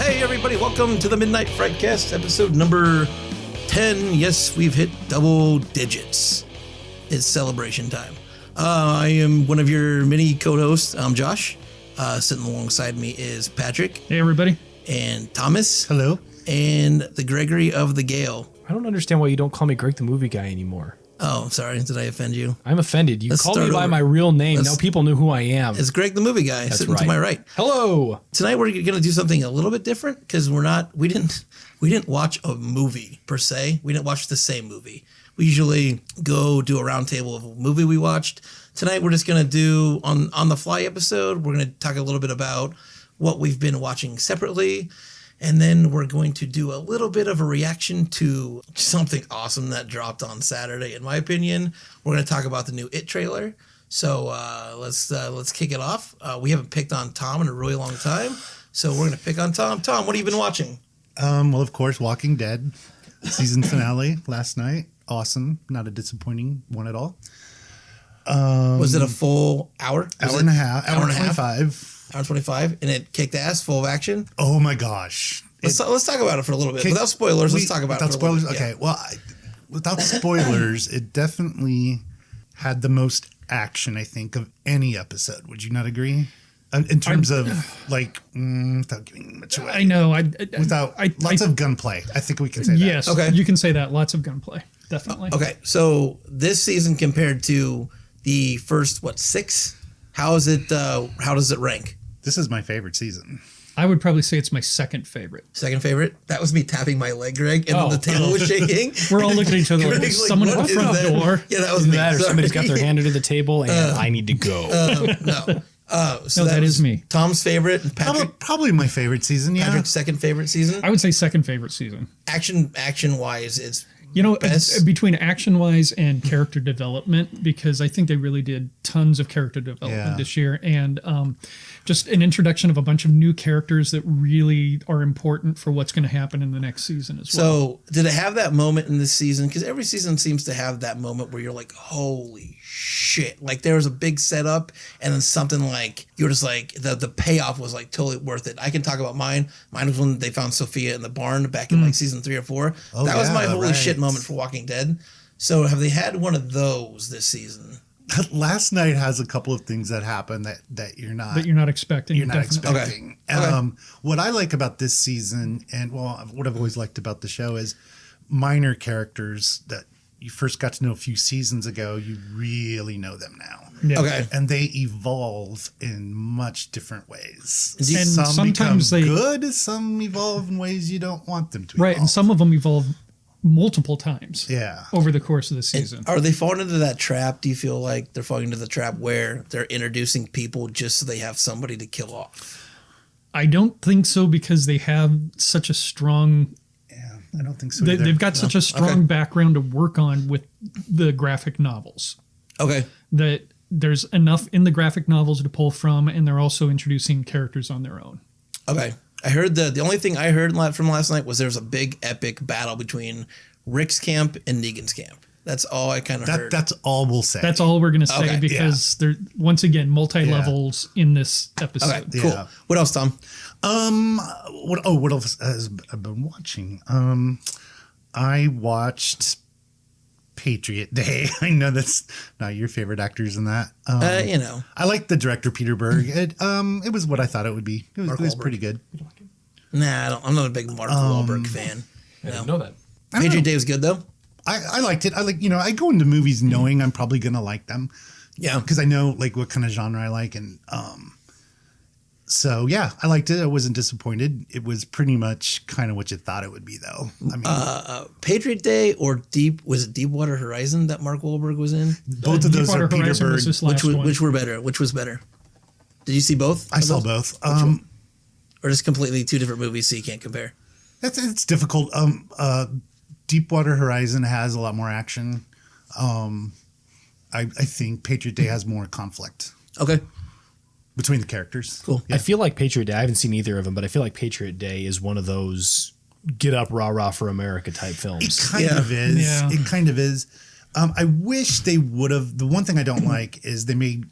Hey everybody, welcome to the Midnight FrightCast, episode number 10. Yes, we've hit double digits. It's celebration time. I am one of your mini co-hosts. I'm Josh. Sitting alongside me is Patrick. Hey everybody. And Thomas. Hello. And the Gregory of the Gale. I don't understand why you don't call me Greg the Movie Guy anymore. Oh, sorry. Did I offend you? I'm offended. You called me by my real name. Now people know who I am. It's Greg the Movie Guy. That's sitting right. to my right. Hello. Tonight we're going to do something a little bit different because we didn't watch a movie per se. We didn't watch the same movie. We usually go do a round table of a movie we watched. Tonight we're just going to do on the fly episode. We're going to talk a little bit about what we've been watching separately. And then we're going to do a little bit of a reaction to something awesome that dropped on Saturday, in my opinion. We're going to talk about the new It trailer. So let's kick it off. We haven't picked on Tom in a really long time, so we're going to pick on Tom. Tom, what have you been watching? Well, of course, Walking Dead season finale last night. Awesome. Not a disappointing one at all. Was it a full hour? Hour and a half. Hour and 25. Hour 25, and it kicked ass, full of action. Oh my gosh! Let's talk about it for a little bit without spoilers. Let's talk about it. Without spoilers, okay. Well, without spoilers, it definitely had the most action, I think, of any episode. Would you not agree? In terms of without giving much away. I know. Lots of gunplay. I think we can say that. Yes. Okay. You can say that. Lots of gunplay. Definitely. Okay. So this season compared to the first, six? How does it rank? This is my favorite season. I would probably say it's my second favorite. Second favorite? That was me tapping my leg, Greg, and then the table was shaking. We're all looking at each other like, Greg's someone at "What the is front that?" door. Yeah, that was me. That or Sorry. somebody's got their hand under the table and I need to go. No. So No, that is me. Tom's favorite, and Probably my favorite season, yeah. Patrick's second favorite season. I would say second favorite season. Action wise, it's It's between action-wise and character development, because I think they really did tons of character development this year, and just an introduction of a bunch of new characters that really are important for what's going to happen in the next season as well. So did it have that moment in this season? Because every season seems to have that moment where you're like, holy shit. Like there was a big setup and then something like, you're just like, the payoff was like totally worth it. I can talk about mine. Mine was when they found Sophia in the barn back in like season 3 or 4. Oh, that was my holy right. shit moment for Walking Dead. So have they had one of those this season? Last night has a couple of things that happen that you're not expecting. You're not definitely. expecting. Okay. What I like about this season, and what I've always liked about the show is minor characters that you first got to know a few seasons ago. You really know them now. Yeah. Okay. And they evolve in much different ways. And some sometimes become they- good, some evolve in ways you don't want them to Right, evolve. and some of them evolve multiple times Yeah. over the course of the season. Are they falling into that trap? Do you feel like they're falling into the trap where they're introducing people just so they have somebody to kill off? I don't think so, because they have such a strong... Yeah, I don't think so either. They've got such a strong background to work on with the graphic novels Okay. that there's enough in the graphic novels to pull from, and they're also introducing characters on their own. Okay. I heard the only thing I heard from last night was there was a big epic battle between Rick's camp and Negan's camp. That's all I kind of heard. That's all we'll say. That's all we're going to say, Okay, because they're, once again, multi-levels in this episode. Okay, cool. Yeah. What else, Tom? What else has I've been watching? I watched Patriot Day. I know that's not your favorite actors in that. I like the director Peter Berg. It was what I thought it would be. It was Wahlberg. pretty good. Nah, I'm not a big Mark Wahlberg fan. I didn't know that. Patriot Day was good though. I liked it. I go into movies knowing I'm probably gonna like them. Yeah. Because I know like what kind of genre I like, and so yeah, I liked it. I wasn't disappointed. It was pretty much kind of what you thought it would be, though. I mean, Patriot Day or Deepwater Horizon that Mark Wahlberg was in? both of those Deepwater are Peter Horizon Berg. was this last one. Which were better? Which was better? Did you see both? I of saw those? both. Or just completely two different movies, so you can't compare. It's difficult. Deepwater Horizon has a lot more action. I think Patriot Day has more conflict Okay. between the characters. Cool. I feel like Patriot Day, I haven't seen either of them, but I feel like Patriot Day is one of those get up, rah, rah for America type It films. kind of is. Yeah. It kind of is. I wish they would have. The one thing I don't like is they made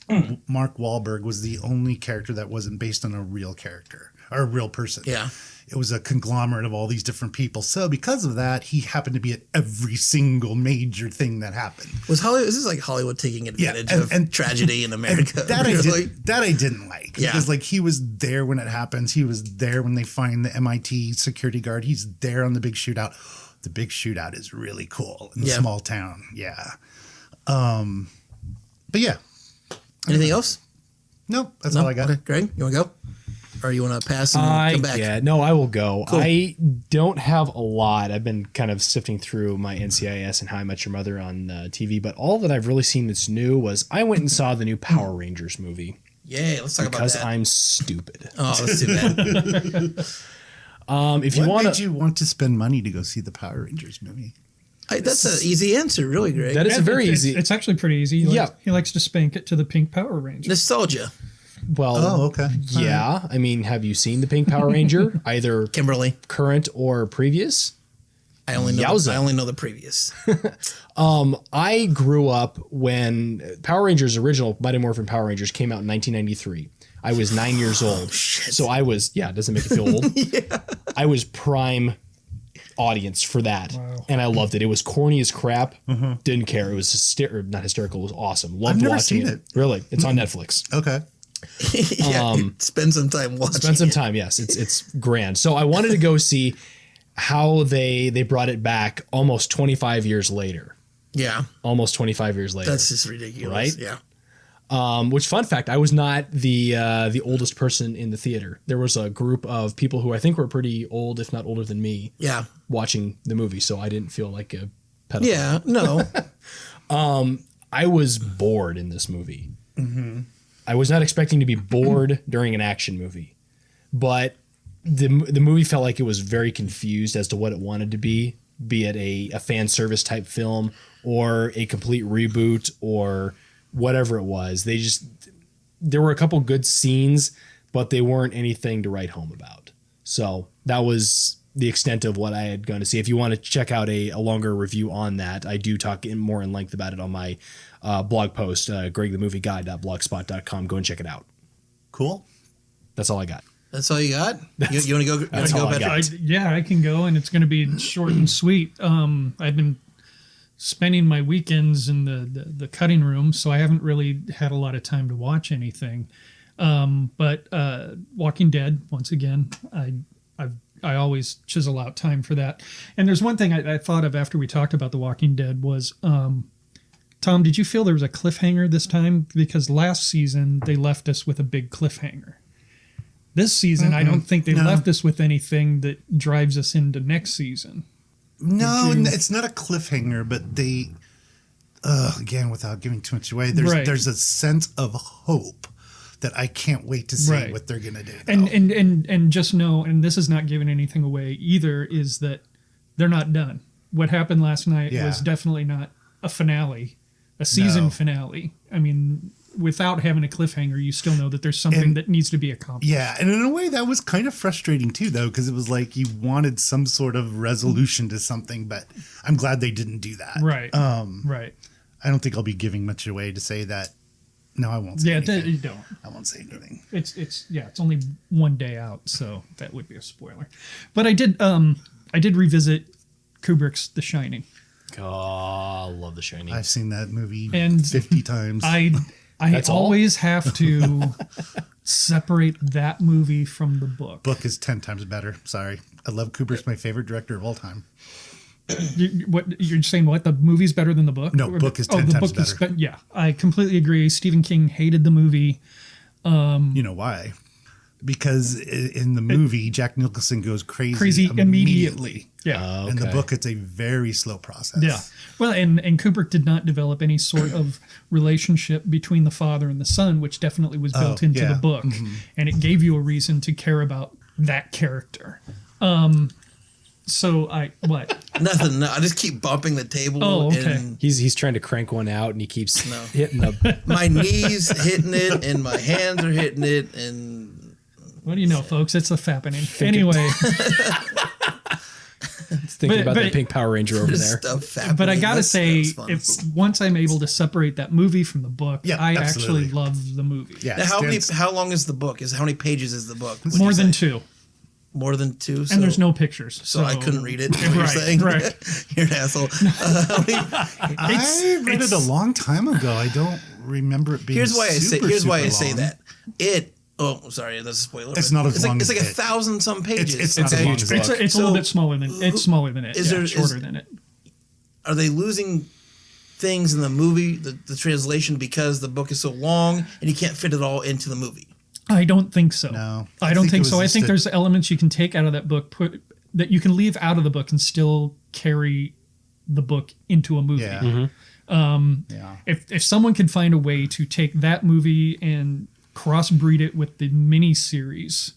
Mark Wahlberg was the only character that wasn't based on a real character or a real person. Yeah. It was a conglomerate of all these different people. So because of that, he happened to be at every single major thing that happened. Was Hollywood? This is like Hollywood taking advantage of tragedy in America. That I didn't like. Yeah. Because like he was there when it happens. He was there when they find the MIT security guard. He's there on the big shootout. The big shootout is really cool in a small town. Yeah. But yeah. Anything else? Nope. That's all I got. Okay. Greg, you want to go? Or you want to pass and come back? Yeah, no, I will go. Cool. I don't have a lot. I've been kind of sifting through my NCIS and How I Met Your Mother on TV, but all that I've really seen that's new was I went and saw the new Power Rangers movie. Yeah, let's talk about that. Because I'm stupid. Oh, that's too bad. What made you want to spend money to go see the Power Rangers movie? That's an easy answer, really, Greg. That is a very easy. It's actually pretty easy. He likes to spank it to the pink Power Ranger. Nostalgia. Well, okay. Yeah. I mean, have you seen the Pink Power Ranger? Either Kimberly. current or previous? I only know the previous. I grew up when Power Rangers original Mighty Morphin Power Rangers came out in 1993. I was 9 years old. Shit. So I was, doesn't make you feel old. Yeah. I was prime audience for that. Wow. And I loved it. It was corny as crap. Didn't care. It was not hysterical. It was awesome. Loved I've never watching seen it. Really. It's on Netflix. Okay. Spend some time watching. Spend some time. Yes. It's grand. So I wanted to go see how they brought it back almost 25 years later. Yeah. Almost 25 years later. That's just ridiculous. Right? Yeah. Which, fun fact, I was not the oldest person in the theater. There was a group of people who I think were pretty old, if not older than me, watching the movie. So I didn't feel like a pedophile. Yeah, no. I was bored in this movie. Mm-hmm. I was not expecting to be bored during an action movie, but the movie felt like it was very confused as to what it wanted to be it a fan service type film or a complete reboot or whatever it was. There were a couple good scenes, but they weren't anything to write home about. So that was the extent of what I had gone to see. If you want to check out a longer review on that, I do talk more in length about it on my blog post, gregthemovieguy.blogspot.com. Go and check it out. Cool. That's all I got. That's all you got? You want to go? That's all I got. I can go, and it's going to be short and sweet. I've been spending my weekends in the cutting room, so I haven't really had a lot of time to watch anything. But Walking Dead, once again, I always chisel out time for that. And there's one thing I thought of after we talked about The Walking Dead was, Tom, did you feel there was a cliffhanger this time? Because last season they left us with a big cliffhanger. This season, I don't think they left us with anything that drives us into next season. No, it's not a cliffhanger, but they, again, without giving too much away, there's a sense of hope that I can't wait to see what they're going to do. And just know, and this is not giving anything away either, is that they're not done. What happened last night was definitely not a finale, a season finale. I mean, without having a cliffhanger, you still know that there's something that needs to be accomplished. Yeah, and in a way that was kind of frustrating too, though, because it was like you wanted some sort of resolution to something, but I'm glad they didn't do that. Right. Right. I don't think I'll be giving much away to say that. No, I won't say anything. You don't. I won't say anything. It's only one day out, so that would be a spoiler. But I did revisit Kubrick's The Shining. Oh, I love The Shining. I've seen that movie 50 times. I always have to separate that movie from the book. Book is 10 times better. Sorry. I love Kubrick's my favorite director of all time. You're saying what? The movie's better than the book? No, book is 10 times better. Yeah, I completely agree. Stephen King hated the movie. You know why? Because in the movie, Jack Nicholson goes crazy immediately. Yeah. Okay. In the book, it's a very slow process. Yeah. Well, and Kubrick did not develop any sort of relationship between the father and the son, which definitely was built into the book. Mm-hmm. And it gave you a reason to care about that character. So what? Nothing. No, I just keep bumping the table. Oh, okay. And He's trying to crank one out, and he keeps hitting the. my knees hitting it, and my hands are hitting it, and what do you know, folks? It's a fappening. Anyway, thinking about but- that pink Power Ranger over there. But I gotta That's say, fun. if once I'm able to separate that movie from the book, Yeah, I absolutely. actually love the movie. Yeah. Now, how long is the book? How many pages is the book? Would More you than say? 2, More than 2. and there's no pictures, So I couldn't read it. Is what you're Right, saying? right. You're an asshole. I read it a long time ago. I don't remember it being. Here's why I say. Here's why I say long. that. Oh, sorry, that's a spoiler. It's but not as long It's as like it. 1,000 some pages. It's It's a not as long huge as book. it. It's a little bit smaller than it. Is there- shorter than it. Are they losing things in the movie, the translation, because the book is so long and you can't fit it all into the movie? I don't think so. No. I don't it think was so. I just think a- there's elements you can take out of that book, that you can leave out of the book and still carry the book into a movie. Yeah. Yeah. If someone could find a way to take that movie and crossbreed it with the miniseries,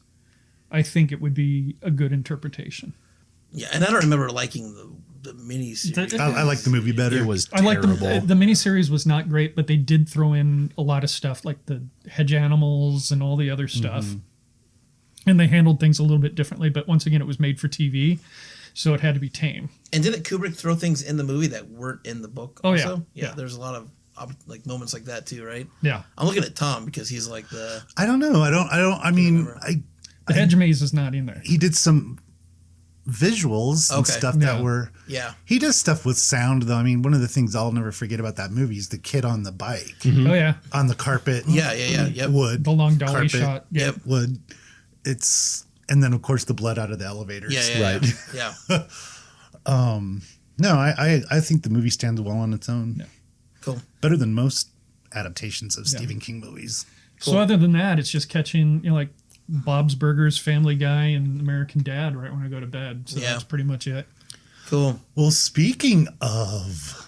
I think it would be a good interpretation. Yeah, and I don't remember liking the miniseries. I like the movie better. It was I like terrible. the miniseries was not great, but they did throw in a lot of stuff like the hedge animals and all the other stuff. And they handled things a little bit differently, but once again, it was made for TV, so it had to be tame. And didn't Kubrick throw things in the movie that weren't in the book? Oh, Also? yeah. Yeah. There's a lot of like moments like that too, right? Yeah. I'm looking at Tom because he's like the. I don't know. I mean, The hedge maze is not in there. he did some visuals and Okay. stuff Yeah. that were. Yeah. He does stuff with sound, though. I mean, one of the things I'll never forget about that movie is the kid on the bike, Oh, yeah. on the carpet. Yeah. Yep. Wood. The long dolly carpet, shot. Yeah. Yep. Wood. And then, of course, the blood out of the elevators. Yeah. Right. Yeah. No, I think the movie stands well on its own. Yeah. Cool. Better than most adaptations of Stephen King movies. So other than that, it's just catching, like Bob's Burgers, Family Guy, and American Dad right when I go to bed. So Yeah. that's pretty much it. Cool. Well, speaking of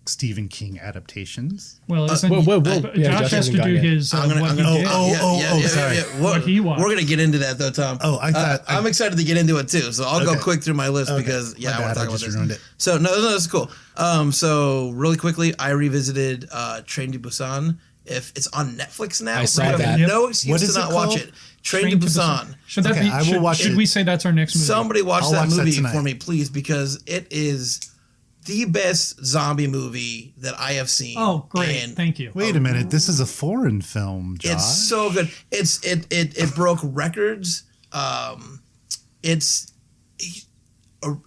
Stephen King adaptations. Well, isn't whoa. Josh Yeah, Josh has hasn't to gone do yet. his I'm gonna. what I'm he gonna did. sorry. What he watched. We're gonna get into that though, Tom. Oh, I thought- I'm excited to get into it too. So I'll go Okay. quick through my list Okay. because My I bad, want to I talk about just this. ruined it. So no, it's cool. So really quickly, I revisited Train to Busan. If it's on Netflix now, I saw we have that. no What excuse is to it not watch called? it. Train to Busan. Should that Okay, be? I will Should, watch should it. we say that's our next movie? Somebody watch I'll that watch that movie tonight. for me, please, because it is the best zombie movie that I have seen. Oh, great! And Thank you. Wait a minute. This is a foreign film, Josh. it's so good. It broke records.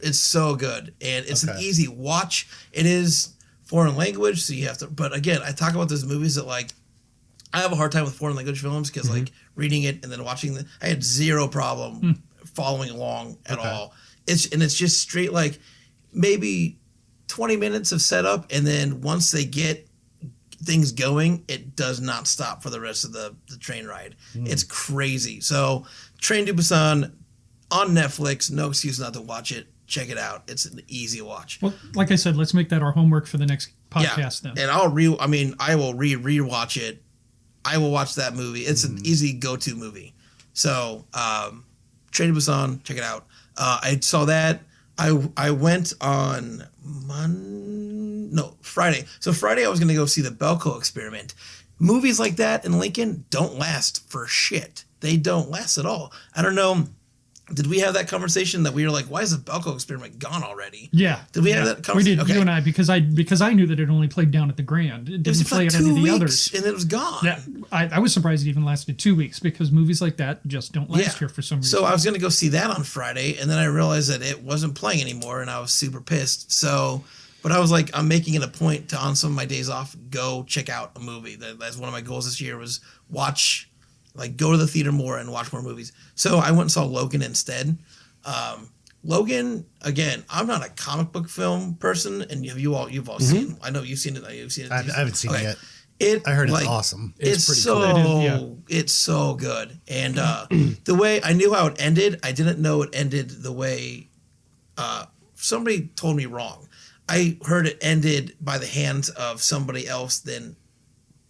It's so good, and it's an Okay. easy watch. It is foreign language, so you have to. But again, I talk about those movies that like I have a hard time with foreign language films because like reading it and then watching I had zero problem following along at all. It's just straight like maybe 20 minutes of setup, and then once they get things going, it does not stop for the rest of the train ride. It's crazy. So Train to Busan on Netflix, no excuse not to watch it. Check it out. It's an easy watch. Well, like I said, let's make that our homework for the next podcast. Then. And I will rewatch it. I will watch that movie. It's an easy go-to movie. So, Train to Busan, check it out. I saw that. I went on Friday. So Friday I was going to go see the Belko Experiment. Movies like that in Lincoln don't last for shit. They don't last at all. I don't know. Did we have that conversation that we were like, why is the Belko Experiment gone already? Yeah. Did we have that conversation? We did, you and I, because I knew that it only played down at the Grand. It It was didn't for play like at any 2 of the weeks others. and it was gone. Yeah, I was surprised it even lasted 2 weeks because movies like that just don't last here for some reason. So I was going to go see that on Friday, and then I realized that it wasn't playing anymore, and I was super pissed. So, but I was like, I'm making it a point to, on some of my days off, go check out a movie. That's one of my goals this year was go to the theater more and watch more movies. So I went and saw Logan instead. Logan, again, I'm not a comic book film person, and you've all seen. I know you've seen it. You've seen it. I haven't seen it yet. I heard it's awesome. It's pretty so cool. it's so good, and the way I knew how it ended, I didn't know it ended the way somebody told me wrong. I heard it ended by the hands of somebody else than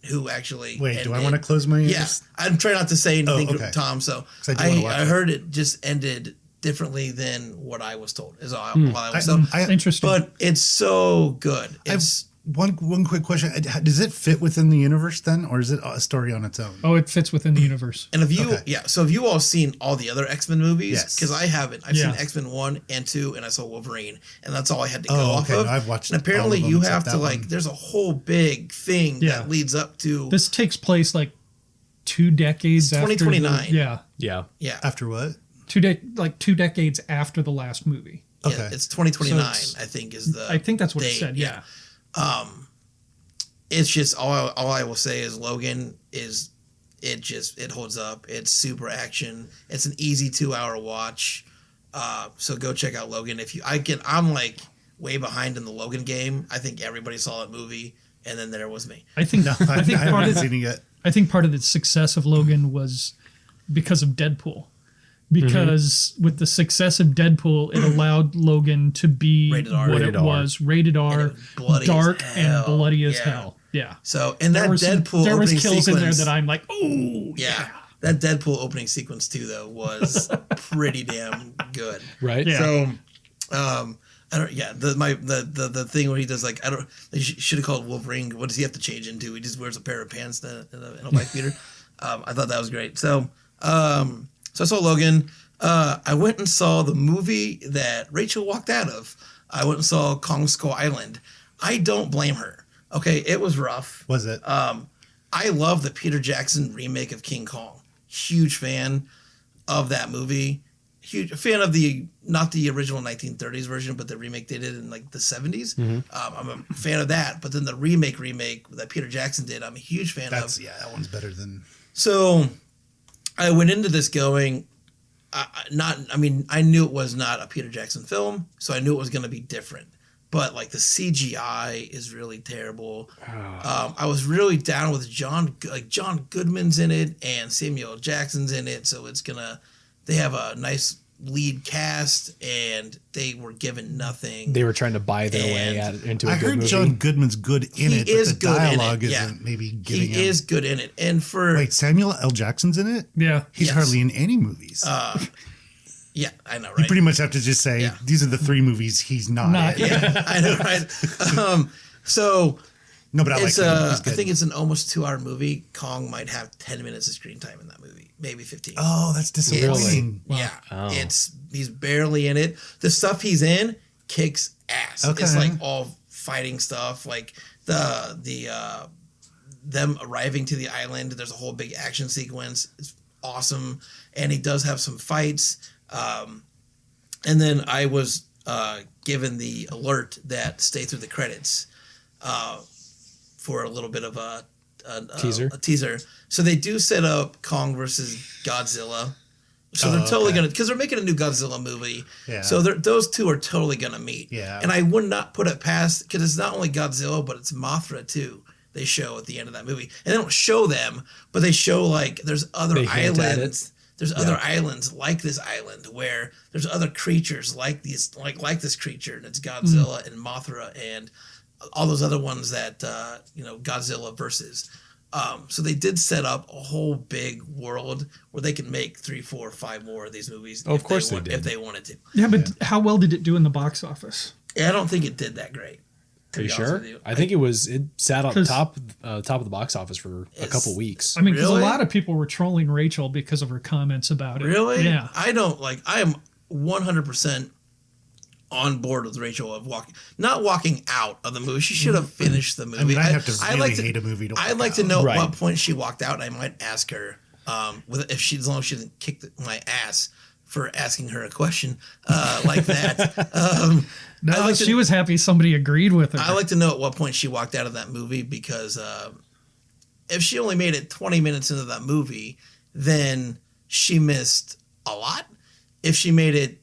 who actually. Wait, ended. do I want to close my ears? Yeah, I'm trying not to say anything, Oh, okay. Tom. So 'Cause I do wanna watch I it. heard it just ended differently than what I was told. Is all I was told. Interesting. But it's so good. One quick question: does it fit within the universe then, or is it a story on its own? Oh, it fits within the universe. And so have you all seen all the other X-Men movies? Yes. Because I haven't. I've seen X-Men 1 and 2, and I saw Wolverine, and that's all I had to go off No, of. I've watched. And apparently, all of them you except have to that one. there's a whole big thing that leads up to This takes place like 2 decades after 2029. Yeah. Yeah, After what? 2 decades after the last movie. Okay. it's 2029. So it's- I think is the. I think that's what it date, said. Yeah. It's just all I will say is Logan is it holds up. It's super action. It's an easy 2-hour watch. So go check out Logan. I'm like way behind in the Logan game. I think everybody saw that movie, and then there was me. I think I think part haven't of seen it yet. I think part of the success of Logan was because of Deadpool. Because with the success of Deadpool, it allowed Logan to be Rated R. what Rated it R. was, rated R, And it was bloody dark as and hell. bloody as Yeah. hell. Yeah. So and that There Deadpool was opening kills in there sequence, that I'm like, oh, yeah, that Deadpool opening sequence too though was pretty damn good. Right. Yeah. So, I don't. Yeah, the thing where he does like I don't. They should have called Wolverine. What does he have to change into? He just wears a pair of pants and a wife beater. I thought that was great. So, so I saw Logan. I went and saw the movie that Rachel walked out of. I went and saw Kong Skull Island. I don't blame her. Okay, it was rough. Was it? I love the Peter Jackson remake of King Kong. Huge fan of that movie. Huge fan of not the original 1930s version, but the remake they did in like the 70s. I'm a fan of that. But then the remake that Peter Jackson did, I'm a huge fan of. That one's better than. So I went into this going, I knew it was not a Peter Jackson film, so I knew it was going to be different. But like the CGI is really terrible. I was really down with John Goodman's in it and Samuel L. Jackson's in it, so they have a nice lead cast, and they were given nothing. They were trying to buy their way into a I good heard movie. John Goodman's good in He it, is but the good in it, dialogue yeah. isn't maybe getting He him. is good in it, and Wait, Samuel L. Jackson's in it? Yeah. He's Yes. hardly in any movies. yeah, I know, You right? pretty much have to just say Yeah. these are the 3 movies he's not Not- in. Yeah, I know, right? So No, but I like it's him. He's I good. think it's an almost 2-hour movie. Kong might have 10 minutes of screen time in that movie, maybe 15. Oh, that's disappointing. Yeah, Oh. he's barely in it. The stuff he's in kicks ass. Okay. It's like all fighting stuff, like the them arriving to the island. There's a whole big action sequence. It's awesome, and he does have some fights. And then I was given the alert that stay through the credits for a little bit of a teaser. So they do set up Kong versus Godzilla. So they're totally going to, because they're making a new Godzilla movie. Yeah. So those two are totally going to meet. Yeah. And I would not put it past, because it's not only Godzilla, but it's Mothra too. They show at the end of that movie. And they don't show them, but they show like there's other They hint at islands. There's other islands like this island where there's other creatures like these, like this creature, and it's Godzilla and Mothra and all those other ones that Godzilla versus. So they did set up a whole big world where they can make 3, 4, 5 more of these movies. Of course they did. if they wanted to. Yeah, but how well did it do in the box office? Yeah, I don't think it did that great. to Are you be honest sure? with you. I think it sat on 'Cause- top of the box office for a couple weeks. I mean, because Really? a lot of people were trolling Rachel because of her comments about it. Really? Yeah. I am 100% on board with Rachel of not walking out of the movie. She should have finished the movie. I mean, I have to I'd really like hate a movie to I'd walk like to out. know Right. at what point she walked out. I might ask her as long as she didn't kick my ass for asking her a question like that. No, I'd like she to- was happy somebody agreed with her. I'd like to know at what point she walked out of that movie, because if she only made it 20 minutes into that movie, then she missed a lot. If she made it,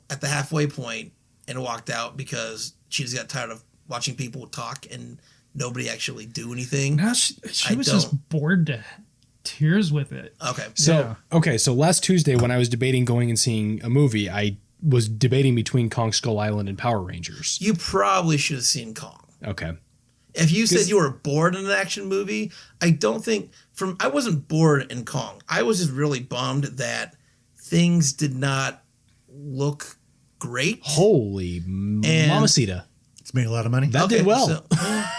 at the halfway point and walked out because she just got tired of watching people talk and nobody actually do anything. No, she I was don't. just bored to tears with it. Okay. So last Tuesday when I was debating going and seeing a movie, I was debating between Kong Skull Island and Power Rangers. You probably should have seen Kong. Okay. If you said you were bored in an action movie, I don't think I wasn't bored in Kong. I was just really bummed that things did not look great. Holy mamacita. It's made a lot of money. That did well. So,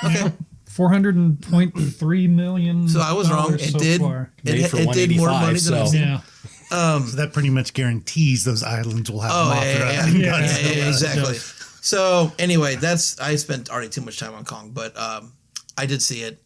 okay. $400.3 million. So I was wrong. It so did. far. It did more money than I've seen. Yeah. So that pretty much guarantees those islands will have Mothra. Yeah, and yeah, Godzilla. exactly. So anyway, I spent already too much time on Kong, but I did see it.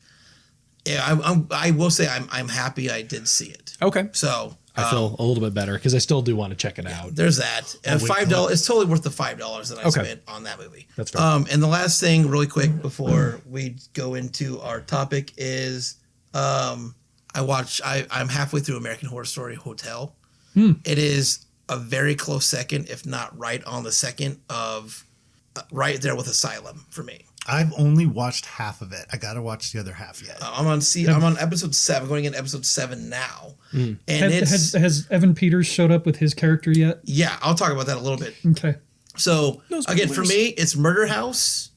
Yeah, I will say I'm happy I did see it. Okay. So I feel a little bit better because I still do want to check it out. there's that. And $5. It's totally worth the $5 that I spent on that movie. That's fair. And the last thing, really quick, before we go into our topic, is I'm halfway through American Horror Story Hotel. It is a very close second, if not right on the second of right there with Asylum for me. I've only watched half of it. I got to watch the other half yet. I'm on episode 7, going into episode 7 now. And has Evan Peters showed up with his character yet? Yeah, I'll talk about that a little bit. Okay. So again, for me, it's Murder House,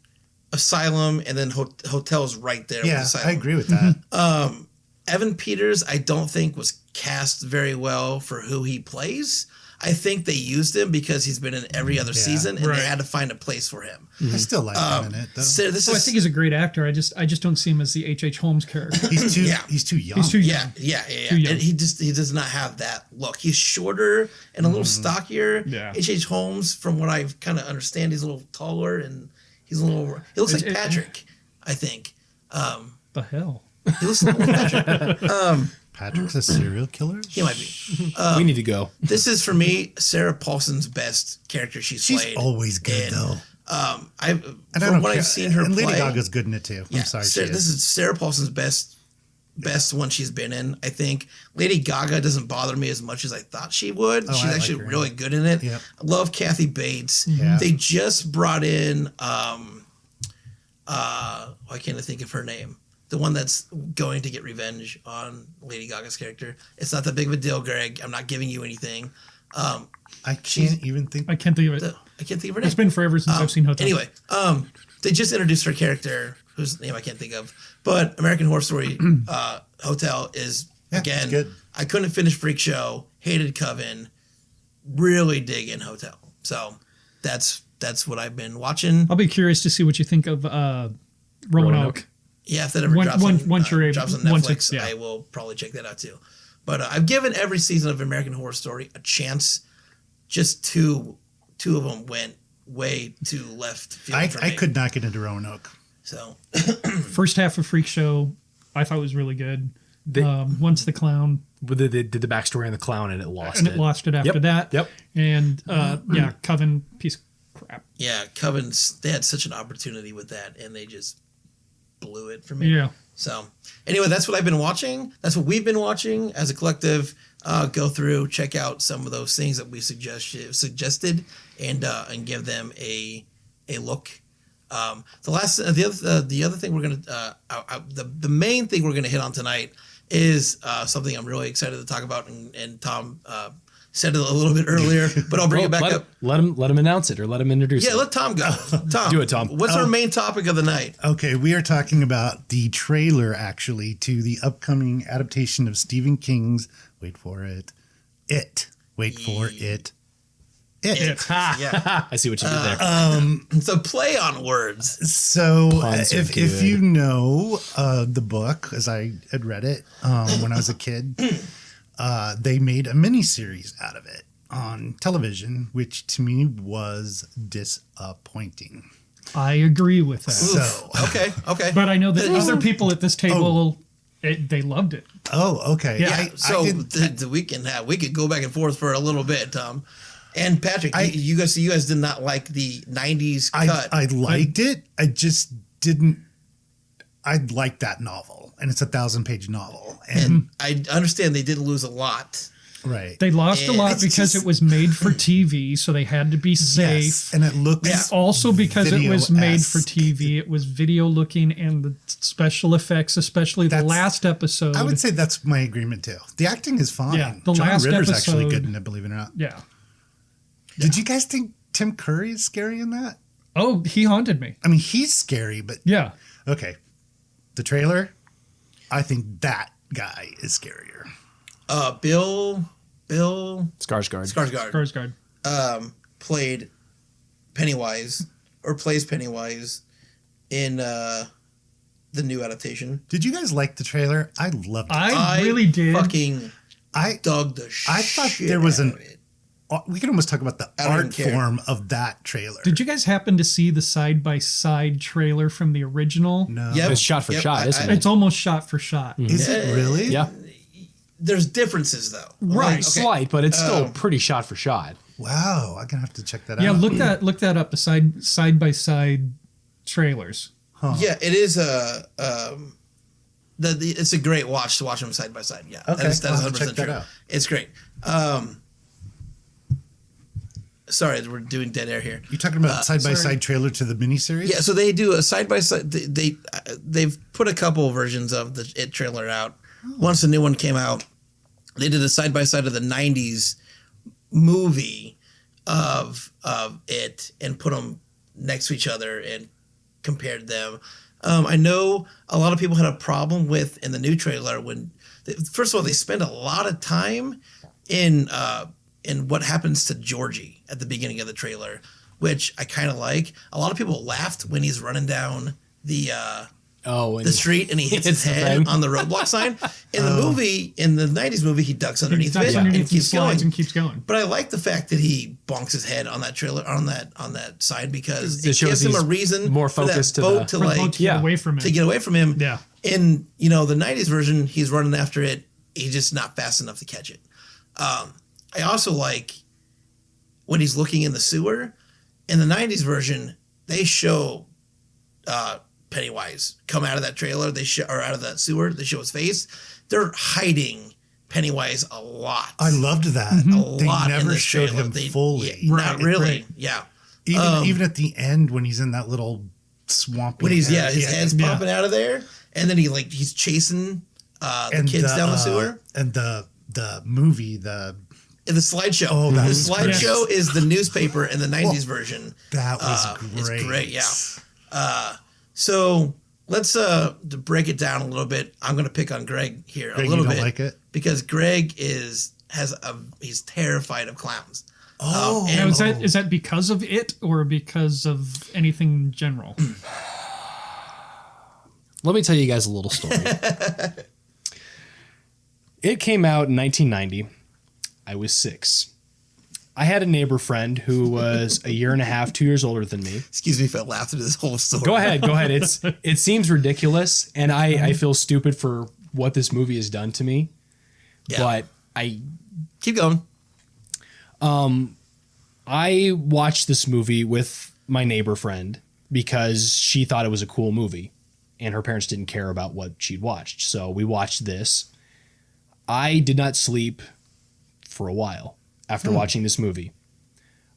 Asylum, and then Hotel's right there. Yeah, with Asylum. I agree with that. Evan Peters, I don't think was cast very well for who he plays. I think they used him because he's been in every other season, and they had to find a place for him. I still like him in it, though. So I think he's a great actor. I just don't see him as the H.H. Holmes character. He's too young. He's too young. Yeah. Too young. And he does not have that look. He's shorter and a little stockier. Yeah. H.H. Holmes, from what I kind of understand, he's a little taller and he looks like Patrick, I think. The hell? He looks like Patrick. Patrick's a serial killer? He might be. We need to go. This is, for me, Sarah Paulson's best character she's played. She's always good, though. From what I've seen her and play, Lady Gaga's good in it, too. I'm sorry. This is Sarah Paulson's best one she's been in. I think Lady Gaga doesn't bother me as much as I thought she would. She's actually really good in it. Yep. I love Kathy Bates. Yeah. They just brought in why can't I think of her name? The one that's going to get revenge on Lady Gaga's character. It's not that big of a deal, Greg. I'm not giving you anything. I can't even think. I can't think of it. I can't think of her name. It's been forever since I've seen Hotel. Anyway, they just introduced her character, whose name I can't think of. But American Horror Story Hotel is, again, good. I couldn't finish Freak Show, hated Coven, really dig in Hotel. So that's what I've been watching. I'll be curious to see what you think of Roanoke. Yeah, if that ever drops once on you're Netflix, I will probably check that out too. But I've given every season of American Horror Story a chance. Just two of them went way too left field for me. I could not get into Roanoke. So First half of Freak Show, I thought was really good. Once the clown, They did the backstory on the clown and it lost it lost it after that. Yep. And Coven, piece of crap. yeah, Coven's, they had such an opportunity with that, and they just blew it for me. Yeah. So anyway, that's what I've been watching. That's what we've been watching as a collective. Go through, check out some of those things that we suggested, and give them a look. The other thing we're gonna the main thing we're gonna hit on tonight is something I'm really excited to talk about, and Tom said it a little bit earlier, but I'll bring it back up. Let him announce it or let him introduce it. Yeah, let Tom go. Tom, Do it, Tom. What's our main topic of the night? Okay, we are talking about the trailer, actually, to the upcoming adaptation of Stephen King's, wait for it, Wait for it. Yeah. I see what you did there. It's a play on words. So Puns are if good. you know the book, as I had read it when I was a kid, they made a miniseries out of it on television, which to me was disappointing. I agree with that. So Okay. But I know that other people at this table, they loved it. Oh, okay. Yeah. We could go back and forth for a little bit, Tom. And Patrick, you guys did not like the 90s cut. I liked it. I just didn't. I liked that novel, and it's a 1,000-page novel. and I understand they didn't lose a lot. Right. They lost a lot It's because just- it was made for TV, so they had to be safe. Yes, and it looks. And also because it was made for video-esque. TV, it was video looking, and the special effects, especially the That's- last episode. I would say that's my agreement too. The acting is fine. Yeah, the John last Ritter's actually episode- good in it, believe it or not. Yeah. Did you guys think Tim Curry is scary in that? Oh, he haunted me. I mean, he's scary, but Yeah. okay. The trailer, I think that guy is scarier. Bill Skarsgård. Skarsgård Skarsgård. played Pennywise or plays Pennywise in the new adaptation. Did you guys like the trailer? I loved it. I really did. I dug the shit. I thought there was we can almost talk about the I don't art even care. form of that trailer. Did you guys happen to see the side-by-side trailer from the original? No. Yep. It's shot for shot, isn't it? It's almost shot for shot. Is it really? Yeah. There's differences though. Right. Okay. Slight, but it's still pretty shot for shot. Wow. I'm gonna have to check that Yeah, out. look that up. The side-by-side trailers. Yeah, it is it's a great watch to watch them side by side. Yeah, Okay, that is I'll have to 100% check that true. out. It's great. Sorry, we're doing dead air here. You talking about side by sorry. side trailer to the miniseries? Yeah, so they do a side by side. They've put a couple versions of the It trailer out. Once the new one came out, they did a side by side of the '90s movie of It and put them next to each other and compared them. I know a lot of people had a problem with in the new trailer first of all, they spend a lot of time in what happens to Georgie at the beginning of the trailer, which I kind of like. A lot of people laughed when he's running down the street and he hits his head on the roadblock sign. In the movie, in the '90s movie, he ducks underneath it and keeps going. And keeps going. But I like the fact that he bonks his head on that trailer on that side because It it shows gives him a he's reason more for that focused to boat the- to like To get away from it. to get away from him. Yeah. In the '90s version, he's running after it. He's just not fast enough to catch it. I also like when he's looking in the sewer. In the '90s version, they show Pennywise come out of that trailer. Or out of that sewer. They show his face. They're hiding Pennywise a lot. I loved that. A They lot in never this showed trailer. him fully. Yeah, not Right, really. right. Yeah. Even at the end when he's in that little swampy When his area. head's popping out of there, and then he's chasing the kids down the sewer. And the movie, the In the slideshow. Oh, that the was slideshow great. is the newspaper in the '90s version. that was great. It's great, yeah. So let's to break it down a little bit. I'm going to pick on Greg here Greg, a little you don't bit like it? because Greg he's terrified of clowns. Oh, Now, is that because of it or because of anything in general? Let me tell you guys a little story. It came out in 1990. I was 6. I had a neighbor friend who was a year and a half, 2 years older than me. Excuse me if I laughed at this whole story. Go ahead. It seems ridiculous, and I feel stupid for what this movie has done to me. Yeah. But I Keep going. I watched this movie with my neighbor friend because she thought it was a cool movie, and her parents didn't care about what she'd watched. So we watched this. I did not sleep for a while after watching this movie.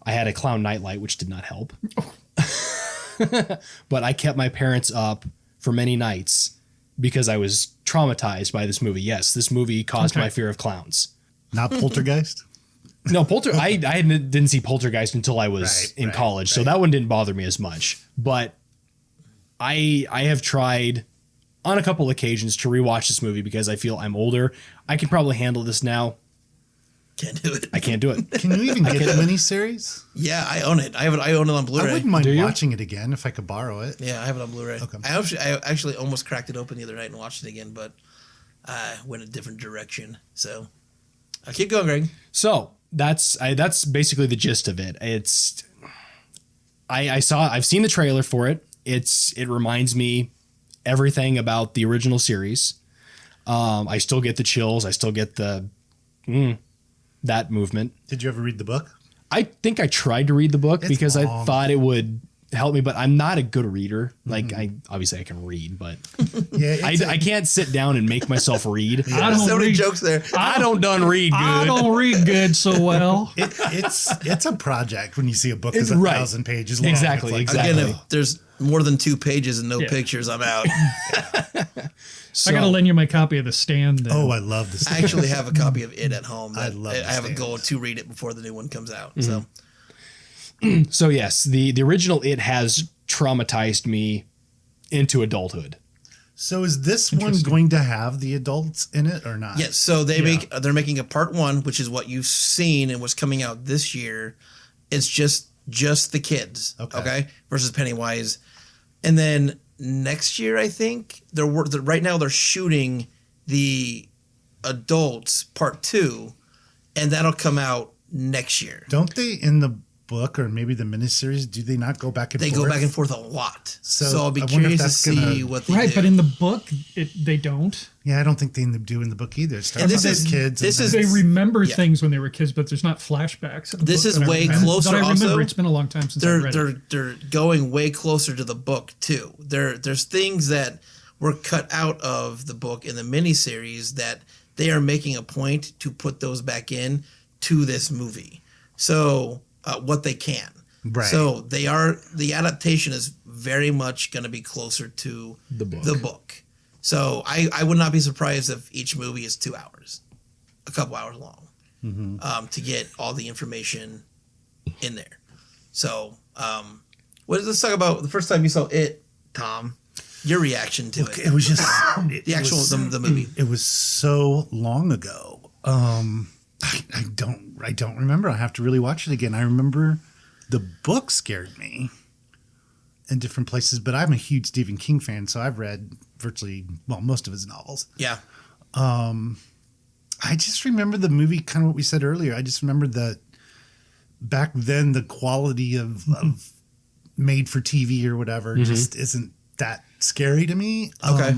I had a clown nightlight, which did not help. But I kept my parents up for many nights because I was traumatized by this movie. Yes, this movie caused my fear of clowns. not Poltergeist? No, I didn't see Poltergeist until I was in college, so that one didn't bother me as much. But I have tried on a couple occasions to rewatch this movie because I feel I'm older. I can probably handle this now. Can't do it. I can't do it. Can you even get the miniseries? Yeah, I own it. I own it on Blu-ray. I wouldn't mind Do you? watching it again if I could borrow it. Yeah, I have it on Blu-ray. Okay. I actually almost cracked it open the other night and watched it again, but I went a different direction. So I'll keep going, Greg. So that's basically the gist of it. It's I've seen the trailer for it. It reminds me everything about the original series. I still get the chills. I still get the that movement. Did you ever read the book? I think I tried to read the book It's because I long. thought it would help me, but I'm not a good reader. Like I can read, but Yeah, I can't sit down and make myself read. I don't So many read- jokes there. I don't done read good. I don't read good so well. it's a project when you see a book It's that's right. 1,000 pages long. Exactly, It's like, exactly. Again, if there's more than 2 pages and no Yeah. pictures, I'm out. So, I gotta lend you my copy of The Stand. Then. Oh, I love this. I actually have a copy of it at home. I That love I The have a Stand. goal to read it before the new one comes out. So yes, the original It has traumatized me into adulthood. So is this one going to have the adults in it or not? Yes, so they're making a part 1, which is what you've seen and what's coming out this year. It's just just the kids. Okay. Versus Pennywise. And then next year, I think right now they're shooting the adults part 2, and that'll come out next year. Don't they in the book or maybe the miniseries? Do they not go back and forth? They go back and forth a lot. So I'll be I wonder if curious to that's see what they do. But in the book, they don't. Yeah, I don't think they do in the book either. It starts And this with is- kids. this and is- then- They remember things when they were kids, but there's not flashbacks. in the This book is that I way remember. closer That I remember. also. It's been a long time since I read it. They're going way closer to the book too. There's things that were cut out of the book in the miniseries that they are making a point to put those back in to this movie. So what they can. Right. So the adaptation is very much going to be closer to The book. The book. So I would not be surprised if each movie is 2 hours, a couple hours long, to get all the information in there. So let's talk about the first time you saw it, Tom. Your reaction to it. It was just The actual the movie. It was so long ago. I don't remember. I have to really watch it again. I remember the book scared me in different places, but I'm a huge Stephen King fan, so I've read most of his novels. Yeah. I just remember the movie, kind of what we said earlier. I just remember that back then the quality of made for TV or whatever just isn't that scary to me. Okay.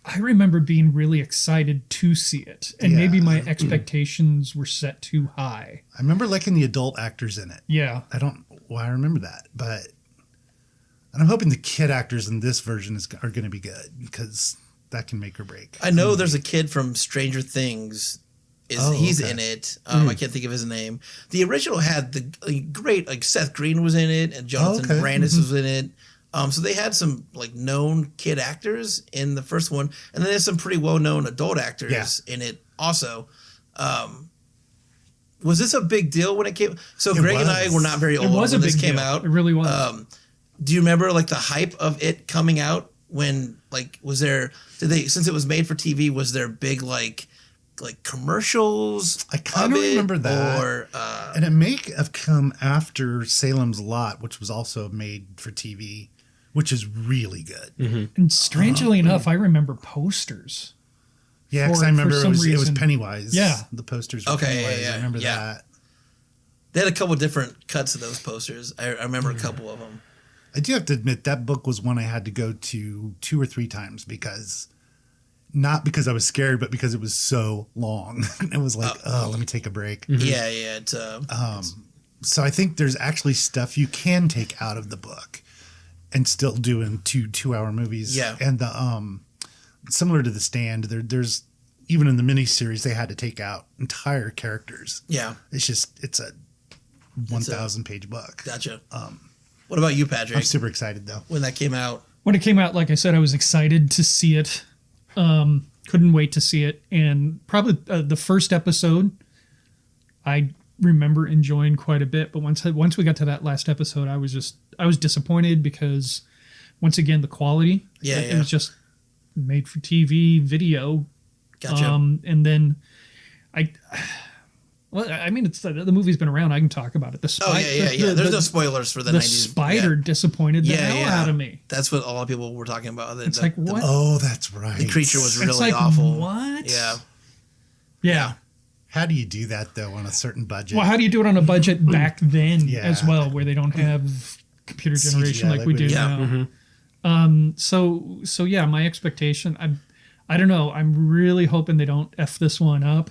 I remember being really excited to see it, and maybe my expectations were set too high. I remember liking the adult actors in it. Yeah. I don't why I remember that, and I'm hoping the kid actors in this version are going to be good because that can make or break. I know there's a kid from Stranger Things. He's in it. I can't think of his name. The original had the great Seth Green was in it, and Jonathan Brandis was in it. So they had some known kid actors in the first one, and then there's some pretty well known adult actors in it also. Was this a big deal when it came? So Greg and I were not very old when this came out. It really was. Do you remember the hype of it coming out? When was there? Since it was made for TV? Was there big commercials? I kind of remember that. And it may have come after Salem's Lot, which was also made for TV, which is really good. And strangely enough, I remember posters. Yeah, because I remember it was reason. Pennywise. Yeah. The posters were Pennywise. Yeah. I remember that. They had a couple different cuts of those posters. I remember a couple of them. I do have to admit that book was one I had to go to 2 or 3 times not because I was scared, but because it was so long. It was let me take a break. Yeah. It's, so I think there's actually stuff you can take out of the book and still do in 2-hour movies. Yeah. And the similar to The Stand, there's even in the miniseries they had to take out entire characters. Yeah. It's a 1,000 page book. Gotcha. What about you, Patrick? I'm super excited though. When that came out. When it came out, like I said, I was excited to see it. Couldn't wait to see it. And probably the first episode, I remember enjoying quite a bit. But once we got to that last episode, I was disappointed because once again, the quality. It was just made for TV video. Gotcha. And then it's the movie's been around. I can talk about it. There's no spoilers for the 90s. The spider disappointed the hell out of me. That's what a lot of people were talking about. It's what? Oh, that's right. The creature was It's really awful. What? Yeah. How do you do that though on a certain budget? Well, how do you do it on a budget back then as well, where they don't have computer generation CGI like we do now? So yeah, my expectation. I don't know. I'm really hoping they don't f this one up.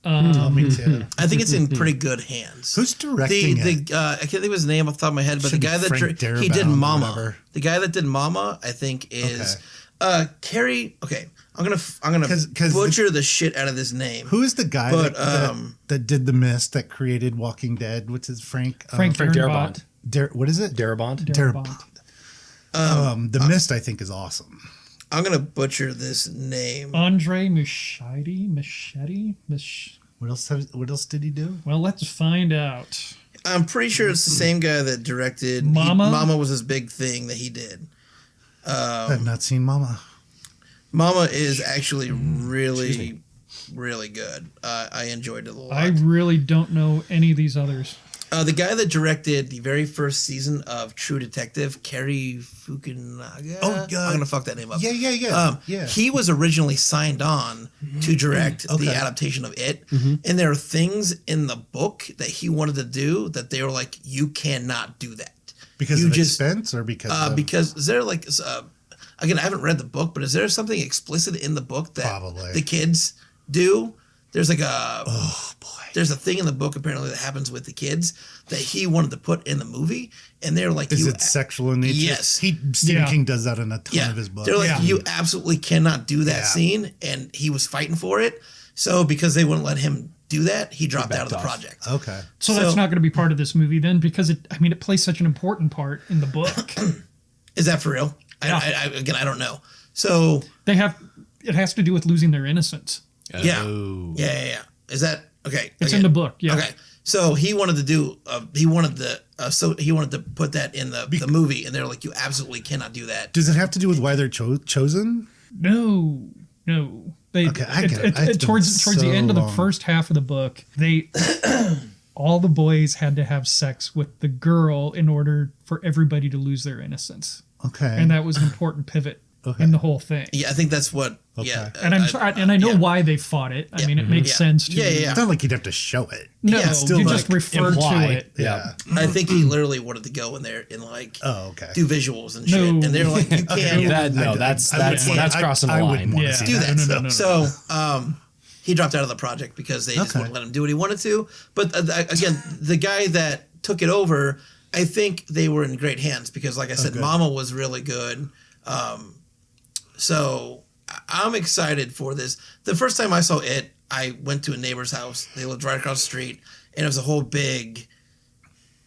Me too. I think it's in pretty good hands. Who's directing it? I can't think of his name off the top of my head, but Should the guy be Frank that he did Darabont or Mama. whatever. The guy that did Mama, I think, is Carrie. Okay, I'm gonna 'Cause butcher the shit out of this name. Who is the guy But, that did The Mist that created Walking Dead? What's his Frank Darabont. What is it? Darabont. The Mist, I think, is awesome. I'm gonna butcher this name. Andre Muschietti. What else did he do? Well, let's find out. I'm pretty sure it's the same guy that directed Mama. Mama was his big thing that he did. I've not seen Mama. Mama is actually really, really good. I enjoyed it a lot. I really don't know any of these others. The guy that directed the very first season of True Detective, Cary Fukunaga. I'm gonna fuck that name up. Yeah. He was originally signed on to direct the adaptation of It, and there are things in the book that he wanted to do that they were like, you cannot do that Because of expense or because is there like again, I haven't read the book, but is there something explicit in the book that the kids do? There's like there's a thing in the book apparently that happens with the kids that he wanted to put in the movie, and they're like, is it sexual in nature? Yes. Stephen King does that in a ton of his books. They're like, you absolutely cannot do that scene, and he was fighting for it. So because they wouldn't let him do that, he dropped out of the project. Okay. So that's not going to be part of this movie then, because it plays such an important part in the book. Is that for real? Yeah. I don't know. So it has to do with losing their innocence. Yeah. Is that okay? It's in the book. Yeah. Okay. So he wanted to do. He wanted to put that in the movie, and they're like, you absolutely cannot do that. Does it have to do with why they're chosen? No. They towards the end of the first half of the book, all the boys had to have sex with the girl in order for everybody to lose their innocence. Okay. And that was an important pivot in the whole thing. Yeah, I think that's what. Okay. Yeah, and I know why they fought it. I mean, it makes sense. It's not like you'd have to show it. No, still you like just refer to it. Yeah. I think he literally wanted to go in there and like do visuals and shit, and they're like, you can't. That's crossing the line. I wouldn't want to see do that. No. So he dropped out of the project because they just wouldn't let him do what he wanted to. But again, the guy that took it over, I think they were in great hands because, like I said, Mama was really good. So I'm excited for this. The first time I saw it, I went to a neighbor's house. They lived right across the street, and it was a whole big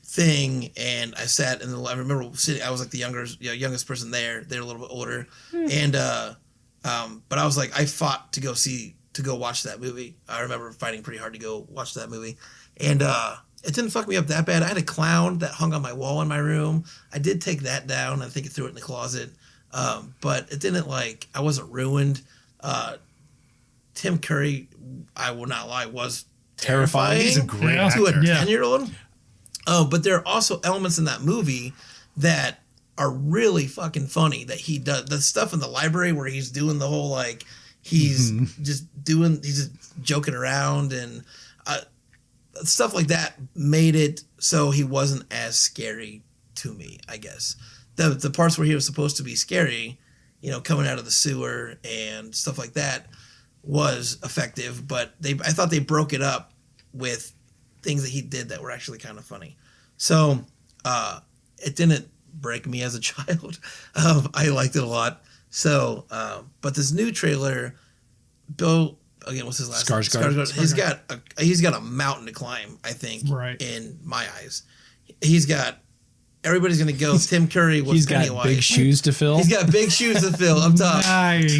thing. And I sat, and I remember sitting. I was like the youngest person there. They're a little bit older, and but I was like, I fought to go watch that movie. I remember fighting pretty hard to go watch that movie, and it didn't fuck me up that bad. I had a clown that hung on my wall in my room. I did take that down. I think I threw it in the closet. But it didn't I wasn't ruined. Tim Curry, I will not lie, was terrifying. He's a great actor. To a 10-year-old. But there are also elements in that movie that are really fucking funny that he does. The stuff in the library where he's doing the whole he's just joking around and stuff like that made it so he wasn't as scary to me, I guess. The parts where he was supposed to be scary, coming out of the sewer and stuff like that was effective, but I thought they broke it up with things that he did that were actually kind of funny. So it didn't break me as a child. I liked it a lot. So, but this new trailer, Bill, again, what's his last name? Skarsgård. He's got a mountain to climb, I think, in my eyes. Everybody's going to go. Tim Curry was Pennywise. He's got big shoes to fill. He's got big shoes to fill up top. Nice.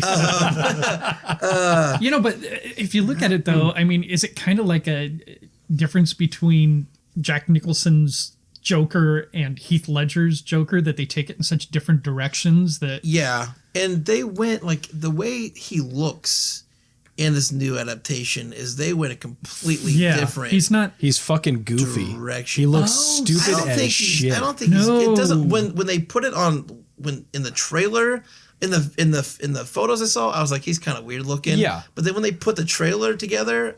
But if you look at it, though, I mean, is it kind of like a difference between Jack Nicholson's Joker and Heath Ledger's Joker, that they take it in such different directions that... Yeah, and they went, the way he looks in this new adaptation is they went a completely different. He's fucking goofy. Direction. He looks stupid as shit. I don't think it doesn't. When they put it on in the trailer, in the photos I saw, I was like, he's kind of weird looking. Yeah. But then when they put the trailer together,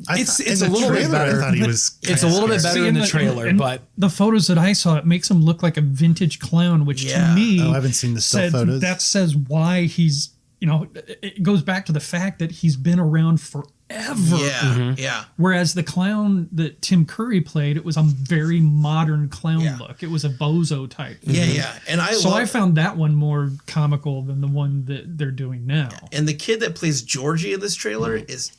it's a little bit better. I thought he was. It's a little bit better in the trailer, but the photos that I saw, it makes him look like a vintage clown, which to me, I haven't seen the still photos. That says why he's. It goes back to the fact that he's been around forever. Yeah. Whereas the clown that Tim Curry played, it was a very modern clown look. It was a bozo type. Yeah. And I found that one more comical than the one that they're doing now. And the kid that plays Georgie in this trailer is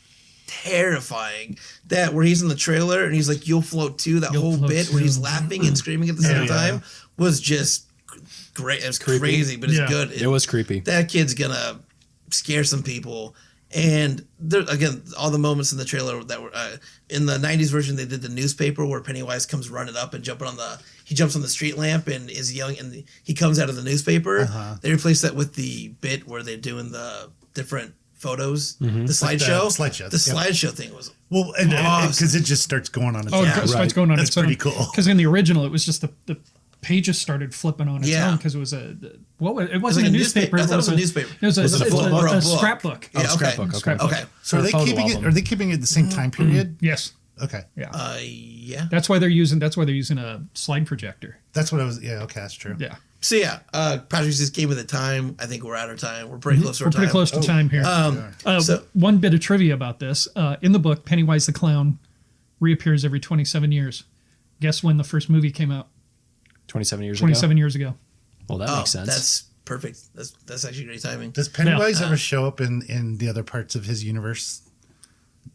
terrifying. That where he's in the trailer and he's like, "You'll float too." That whole bit where he's laughing and screaming at the same time was just great. It was crazy, but it's good. It was creepy. That kid's gonna scare some people. And there, again, all the moments in the trailer that were in the 90s version, they did the newspaper where Pennywise comes running up and he jumps on the street lamp and is yelling, and he comes out of the newspaper. They replaced that with the bit where they're doing the different photos, the slideshow. The slideshow thing was well, because it just starts going on its own. It starts going on That's its own. pretty cool. Because in the original, it was just the pages started flipping on its own because it was it wasn't like a newspaper. I thought it was a newspaper. It was a book? scrapbook. Yeah, okay. Scrapbook. Okay. So are they keeping it the same time period? Yes. Okay. Yeah. Yeah. That's why they're using a slide projector. That's what I was. Yeah. Okay. That's true. Yeah. So Patrick just gave me the time. I think we're out of time. We're pretty close to our time. Pretty close to time here. One bit of trivia about this. In the book, Pennywise the Clown reappears every 27 years. Guess when the first movie came out? 27 years 27 years ago. Well, that makes sense. That's perfect. That's actually great timing. Does Pennywise ever show up in the other parts of his universe?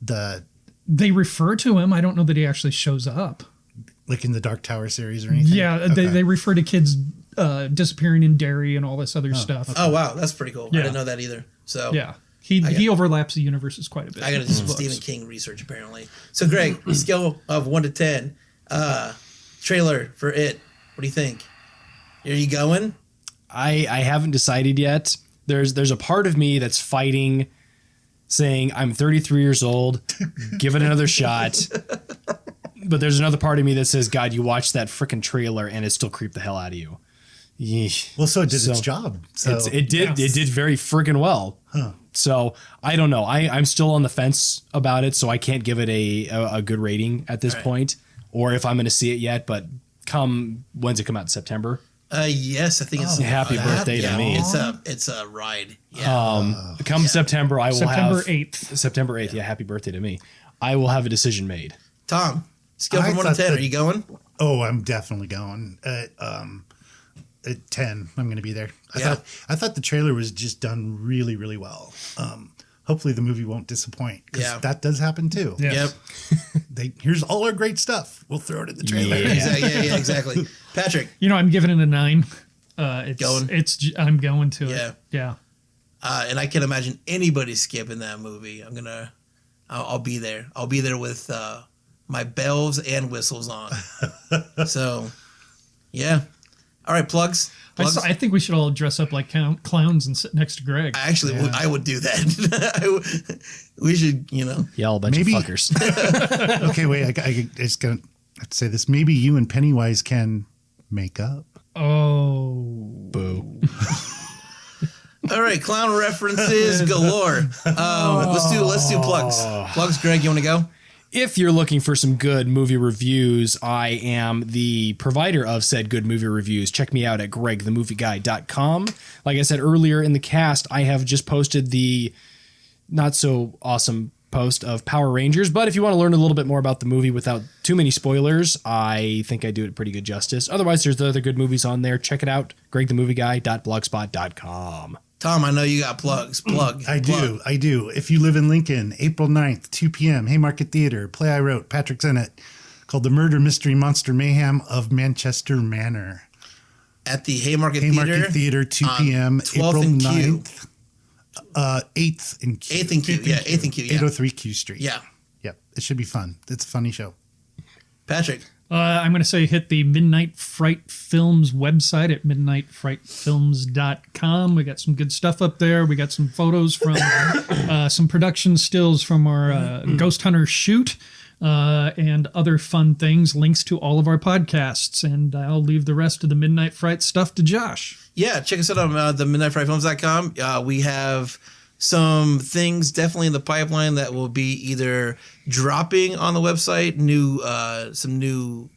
They refer to him. I don't know that he actually shows up. Like in the Dark Tower series or anything? Yeah, Okay. they refer to kids disappearing in Derry and all this other stuff. Oh wow, that's pretty cool. Yeah. I didn't know that either. So yeah, he overlaps the universes quite a bit. I got to do some Stephen King research apparently. So Greg, scale of 1 to 10, trailer for It. What do you think? Are you going? I haven't decided yet. There's a part of me that's fighting, saying I'm 33 years old, give it another shot. But there's another part of me that says, God, you watched that freaking trailer and it still creeped the hell out of you. Yeesh. Well, so it did its job. So it did very freaking well. Huh. So I don't know. I'm still on the fence about it, so I can't give it a good rating at this point, or if I'm going to see it yet. But when's it come out? In September? Yes, I think it's happy birthday to me. It's a ride. Yeah. September, I will September have 8th. September 8th. Yeah, happy birthday to me. I will have a decision made. Tom, scale from 1 to 10. Are you going? Oh, I'm definitely going. At 10, I'm going to be there. I thought the trailer was just done really, really well. Hopefully the movie won't disappoint because that does happen too. Yeah. Yep. Here's all our great stuff. We'll throw it in the trailer. Yeah, exactly. Patrick, I'm giving it a 9. going? I'm going to Yeah. it. Yeah. And I can't imagine anybody skipping that movie. I'll be there. I'll be there with my bells and whistles on. So, yeah. All right, plugs. I think we should all dress up like clowns and sit next to Greg. I would do that. We should, Y'all a bunch of fuckers. Okay, wait. I just got to say this. Maybe you and Pennywise can make up. Oh. Boo. All right, clown references galore. Let's do plugs. Plugs, Greg, you want to go? If you're looking for some good movie reviews, I am the provider of said good movie reviews. Check me out at gregthemovieguy.com. Like I said earlier in the cast, I have just posted the not so awesome post of Power Rangers. But if you want to learn a little bit more about the movie without too many spoilers, I think I do it pretty good justice. Otherwise, there's the other good movies on there. Check it out, gregthemovieguy.blogspot.com. Tom, I know you got plugs. I do. If you live in Lincoln, April 9th, 2 p.m., Haymarket Theater, play I wrote, Patrick's in it, called The Murder Mystery Monster Mayhem of Manchester Manor. At the Haymarket Theater, 2 p.m., April 9th. 8th in Q. 8th in Q, yeah. 8th in Q, yeah. 803 Q Street. Yeah. Yep. It should be fun. It's a funny show. Patrick. I'm going to say hit the Midnight Fright Films website at midnightfrightfilms.com. We got some good stuff up there. We got some photos from some production stills from our Ghost Hunter shoot and other fun things, links to all of our podcasts. And I'll leave the rest of the Midnight Fright stuff to Josh. Yeah, check us out on the midnightfrightfilms.com. We have some things definitely in the pipeline that will be either dropping on the website, some new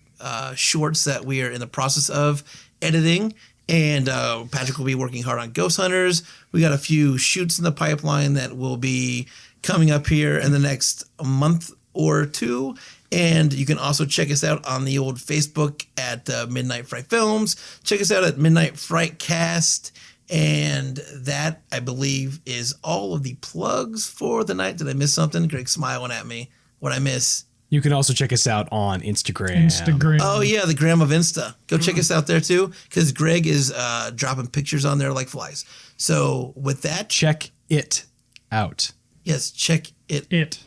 shorts that we are in the process of editing, and Patrick will be working hard on Ghost Hunters. We got a few shoots in the pipeline that will be coming up here in the next month or two. And you can also check us out on the old Facebook at Midnight Fright Films. Check us out at Midnight FrightCast. And that, I believe, is all of the plugs for the night. Did I miss something? Greg's smiling at me. What'd I miss? You can also check us out on Instagram. Oh, yeah, the gram of Insta. Go check us out there, too, because Greg is dropping pictures on there like flies. So with that... Check it out. Yes, check it. It.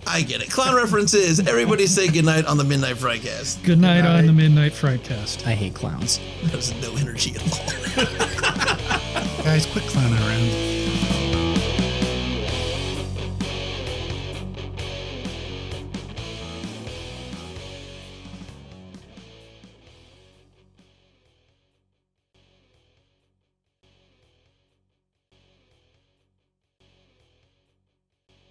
I get it. Clown references. Everybody say goodnight on the Midnight Frightcast. Good night on the Midnight Frightcast. I hate clowns. There's no energy at all. Guys, quit clowning around.